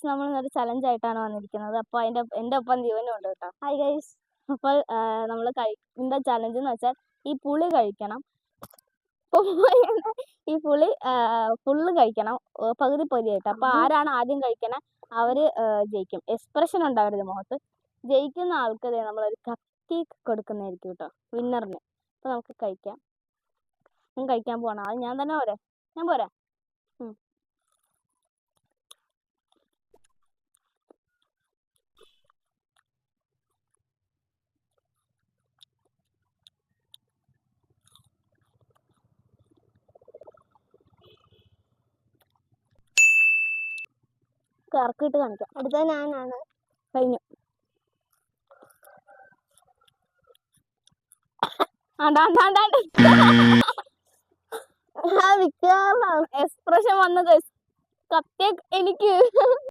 Guys, നമ്മൾ ഒരു challenge ആയിട്ടാണ് വന്നിരിക്കുന്നത്. അപ്പോൾ എൻ്റെ ഒപ്പം ജീവനും ഉണ്ട് കേട്ടോ. Hi guys. അപ്പോൾ നമ്മൾ എന്താ ചലഞ്ച് എന്ന് വെച്ചാൽ ഈ പുളി കഴിക്കണം. ഈ പുളി ഫുള്ള് കഴിക്കണം, പകുതി പകുതിയായിട്ട്. അപ്പോൾ ആരാണ് ആദ്യം കഴിക്കണേ അവർ ജയിക്കും. എക്സ്പ്രഷൻ ഉണ്ടാവരുത് മുഖത്ത്. ജയിക്കുന്ന ആൾക്ക് നമ്മളൊരു കപ്പ് കേക്ക് കൊടുക്കുന്നതായിരിക്കും കേട്ടോ, വിന്നറിന്. അപ്പോൾ നമുക്ക് കഴിക്കാം. ഞാൻ കഴിക്കാൻ പോകണം. അത് ഞാൻ തന്നെ പോരെ? ഞാൻ പോരാ? കറക്കിട്ട് കാണിക്കാം. അടുത്ത ഞാനാണ്. കഴിഞ്ഞു. എക്സ്പ്രഷൻ വന്നത് കപ്പ് കേക്ക് എനിക്ക്